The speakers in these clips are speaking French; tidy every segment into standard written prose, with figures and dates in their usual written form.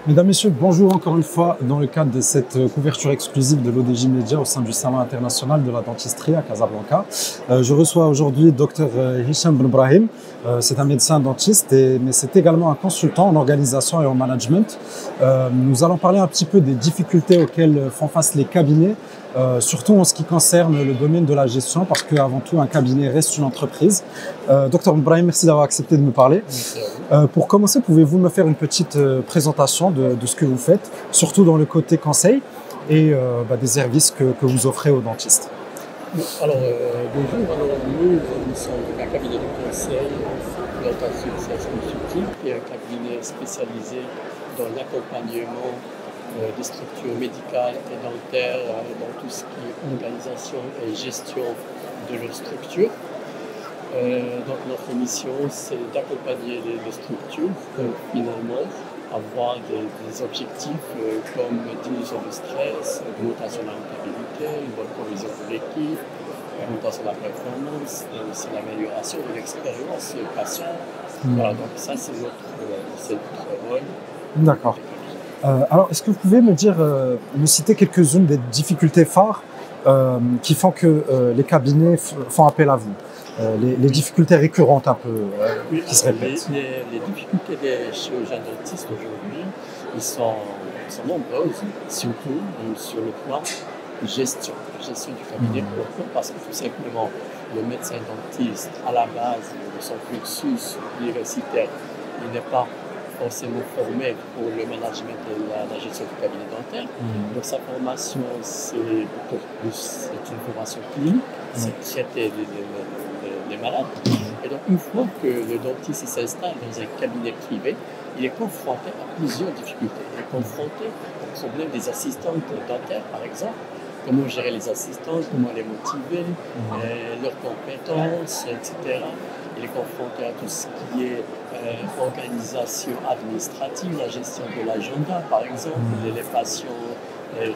Mesdames, Messieurs, bonjour encore une fois dans le cadre de cette couverture exclusive de l'ODJ Média au sein du Salon international de la dentisterie à Casablanca. Je reçois aujourd'hui Dr Hicham Ben Brahim. C'est un médecin dentiste, mais c'est également un consultant en organisation et en management. Nous allons parler un petit peu des difficultés auxquelles font face les cabinets, surtout en ce qui concerne le domaine de la gestion, parce qu'avant tout, un cabinet reste une entreprise. Dr Ben Brahim, merci d'avoir accepté de me parler. Pour commencer, pouvez-vous me faire une petite présentation de ce que vous faites, surtout dans le côté conseil et des services que vous offrez aux dentistes? Alors, bonjour. Alors, nous sommes un cabinet de conseil d'orientation consulting et un cabinet spécialisé dans l'accompagnement des structures médicales et dentaires dans tout ce qui est organisation et gestion de leurs structures. Donc notre mission, c'est d'accompagner les structures pour finalement avoir des objectifs comme diminution du stress, augmentation de la rentabilité, une bonne cohésion de l'équipe, augmentation de la performance, et aussi l'amélioration de l'expérience patient. Voilà, donc ça c'est notre rôle. D'accord. Alors, est-ce que vous pouvez me citer quelques-unes des difficultés phares qui font que les cabinets font appel à vous? Les difficultés récurrentes un peu qui se répètent. Les difficultés des chirurgiens dentistes aujourd'hui, ils sont nombreuses, surtout sur le plan gestion du cabinet. Pourquoi? Parce que tout simplement, le médecin dentiste, à la base de son cursus universitaire, il n'est pas forcément formé pour le management et la gestion du cabinet dentaire. Donc sa formation, c'est une formation clinique, c'est traiter des malades. Et donc une fois que le dentiste s'installe dans un cabinet privé, il est confronté à plusieurs difficultés. Il est confronté au problème des assistantes dentaires, par exemple. Comment gérer les assistantes, comment les motiver, leurs compétences, etc. Il est confronté à tout ce qui est organisation administrative, la gestion de l'agenda, par exemple, les patients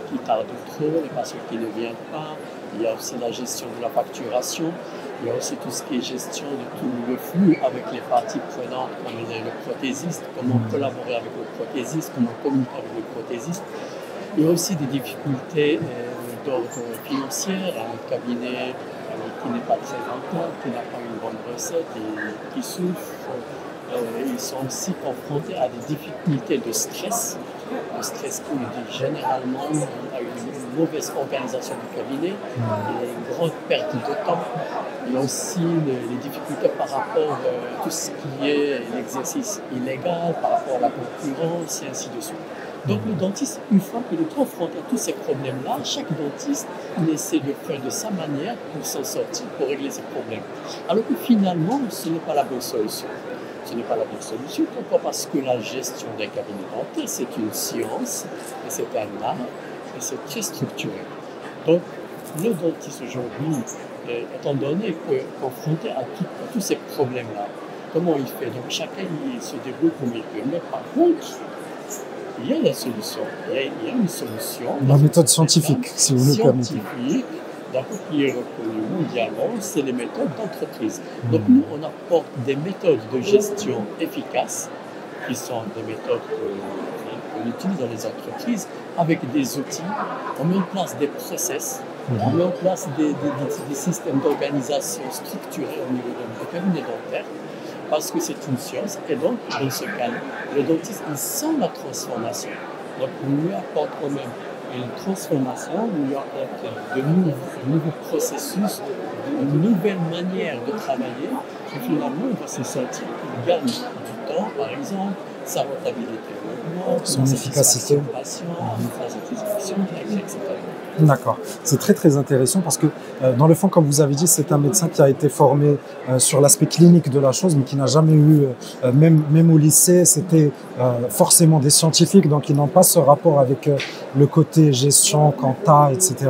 qui tardent trop, les patients qui ne viennent pas. Il y a aussi la gestion de la facturation. Il y a aussi tout ce qui est gestion de tout le flux avec les parties prenantes, comme le prothésiste, comment collaborer avec le prothésiste, comment communiquer avec le prothésiste. Il y a aussi des difficultés d'ordre financier, un cabinet qui n'est pas très rentable, qui n'a pas une bonne recette et qui souffre. Ils sont aussi confrontés à des difficultés de stress. Le stress qui dit généralement à une mauvaise organisation du cabinet et une grande perte de temps. Il y a aussi les difficultés par rapport à tout ce qui est l'exercice illégal, par rapport à la concurrence et ainsi de suite. Donc le dentiste, une fois qu'il est confronté à tous ces problèmes-là, chaque dentiste il essaie de faire de sa manière pour s'en sortir, pour régler ces problèmes. Alors que finalement, ce n'est pas la bonne solution. Ce n'est pas la bonne solution. Pourquoi? Parce que la gestion d'un cabinet dentaire, c'est une science, et c'est un art, et c'est très structuré. Donc le dentiste aujourd'hui, étant donné que confronté à tous ces problèmes-là, comment il fait? Donc chacun il se débrouille comme il peut. Mais par contre, il y a la solution. Il y a une solution. La méthode scientifique, si vous le permettez. Qui est reconnue mondialement, c'est les méthodes d'entreprise. Donc nous, on apporte des méthodes de gestion efficaces, qui sont des méthodes qu'on utilise dans les entreprises, avec des outils. On met en place des process, on met en place des systèmes d'organisation structurés au niveau de cabinet dentaire, parce que c'est une science, et donc, dans ce cas, le dentiste, il sent la transformation. Donc, on lui apporte quand même une transformation, on lui apporte de nouveaux processus, de nouvelles manières de travailler, et finalement, il va se sentir qu'il gagne du temps, par exemple, sa rentabilité augmente, son efficacité, sa satisfaction, etc. D'accord. C'est très très intéressant parce que dans le fond, comme vous avez dit, c'est un médecin qui a été formé sur l'aspect clinique de la chose, mais qui n'a jamais eu, même au lycée, c'était forcément des scientifiques, donc ils n'ont pas ce rapport avec le côté gestion, compta, etc.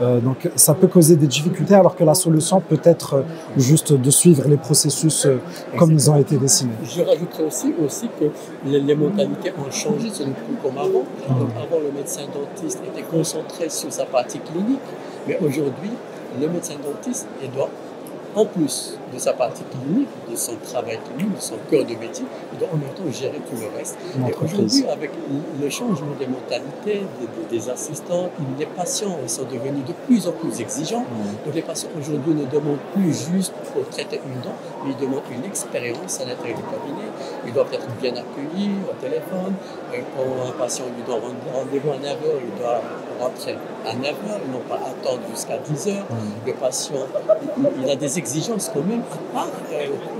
Donc ça peut causer des difficultés, alors que la solution peut être juste de suivre les processus comme ils ont été dessinés. Je rajouterais aussi que les modalités ont changé, ce n'est plus comme avant. Donc avant, le médecin dentiste était concentré sur sa partie clinique, mais aujourd'hui, le médecin dentiste il doit en plus de sa partie clinique, de son travail clinique, de son cœur de métier, il doit en même temps gérer tout le reste. Et aujourd'hui, avec le changement des mentalités des assistants, les patients sont devenus de plus en plus exigeants. Donc les patients aujourd'hui ne demandent plus juste pour traiter une dent, mais ils demandent une expérience à l'intérieur du cabinet. Ils doivent être bien accueillis au téléphone. Quand un patient lui donne rendez-vous à 9h, il doit rentrer à 9h, et non pas attendre jusqu'à 10h. Le patient, il a des exigences quand même, à part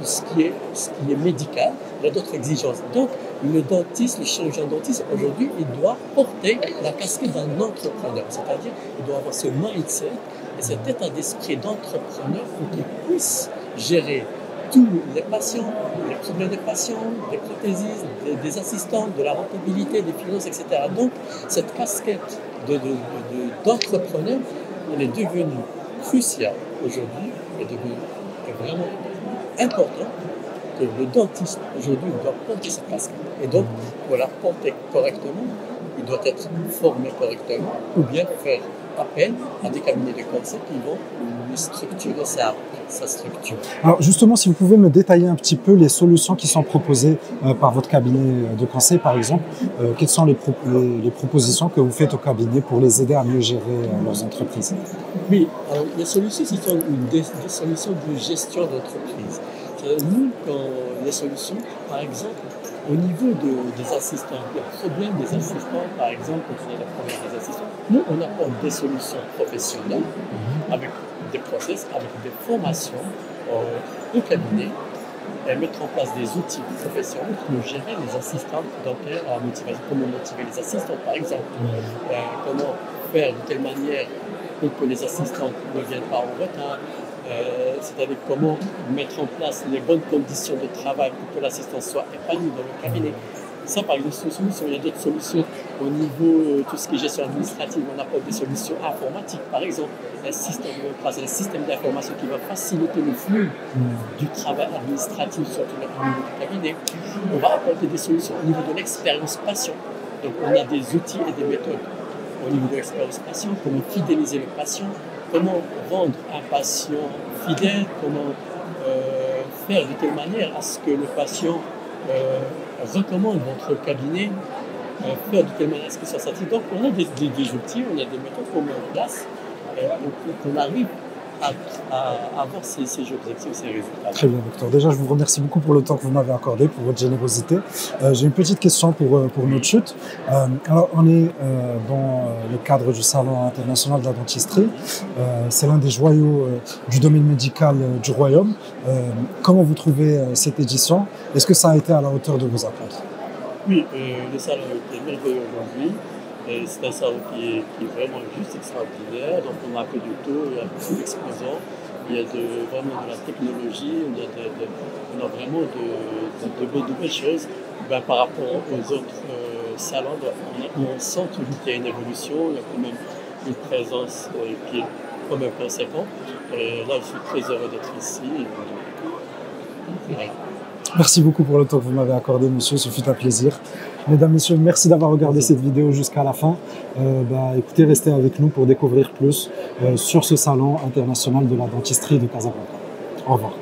ce qui est médical, il y a d'autres exigences. Donc, le dentiste, le chirurgien dentiste, aujourd'hui, il doit porter la casquette d'un entrepreneur. C'est-à-dire, il doit avoir ce mindset et cet état d'esprit d'entrepreneur pour qu'il puisse gérer tous les patients, les problèmes des patients, des prothésistes, des assistants, de la rentabilité, des finances, etc. Donc, cette casquette d'entrepreneur, elle est devenue cruciale aujourd'hui, elle est devenue vraiment importante que le dentiste aujourd'hui doit porter cette casquette. Et donc, pour la porter correctement, il doit être formé correctement ou bien faire appel à des cabinets de conseil qui vont lui structurer sa structure. Alors justement, si vous pouvez me détailler un petit peu les solutions qui sont proposées par votre cabinet de conseil, par exemple, quelles sont les propositions que vous faites au cabinet pour les aider à mieux gérer leurs entreprises? Oui, alors les solutions, ce sont des solutions de gestion d'entreprise. Nous, quand les solutions, par exemple, au niveau des assistants, le problème des assistants, par exemple, quand on a le problème des assistants, nous, on apporte des solutions professionnelles avec des process, avec des formations au cabinet et mettre en place des outils professionnels pour gérer les assistants dentaires à motivation. Comment motiver les assistants, par exemple, comment faire de telle manière pour que les assistants ne viennent pas en retard, c'est-à-dire comment mettre en place les bonnes conditions de travail pour que l'assistant soit épanoui dans le cabinet. Ça, par exemple, c'est une solution. Il y a d'autres solutions au niveau tout ce qui est gestion administrative. On apporte des solutions informatiques, par exemple, un système d'information qui va faciliter le flux du travail administratif, surtout au niveau du cabinet. On va apporter des solutions au niveau de l'expérience patient. Donc, on a des outils et des méthodes au niveau de l'expérience patient, comment fidéliser le patient, comment rendre un patient fidèle, comment faire de telle manière à ce que le patient recommande votre cabinet, faire de telle manière à ce qu'il soit satisfait. Donc on a des outils, on a des méthodes qu'on met en place pour qu'on arrive à avoir ces objectifs, ces résultats. Très bien, docteur. Déjà, je vous remercie beaucoup pour le temps que vous m'avez accordé, pour votre générosité. J'ai une petite question pour notre chute. Alors, on est dans le cadre du Salon international de la dentisterie. C'est l'un des joyaux du domaine médical du Royaume. Comment vous trouvez cette édition? Est-ce que ça a été à la hauteur de vos attentes? Oui, le salon est merveilleux aujourd'hui. C'est un salon qui est vraiment juste extraordinaire. Donc on a fait du tout, il y a beaucoup d'exposants, il y a vraiment de la technologie, on a vraiment de belles choses. Ben, par rapport aux autres salons, on sent toujours qu'il y a une évolution, il y a quand même une présence qui est quand même conséquente. Là, je suis très heureux d'être ici. Voilà. Merci beaucoup pour le temps que vous m'avez accordé, monsieur. Ce fut un plaisir. Mesdames, messieurs, merci d'avoir regardé cette vidéo jusqu'à la fin. Écoutez, restez avec nous pour découvrir plus sur ce salon international de la dentisterie de Casablanca. Au revoir.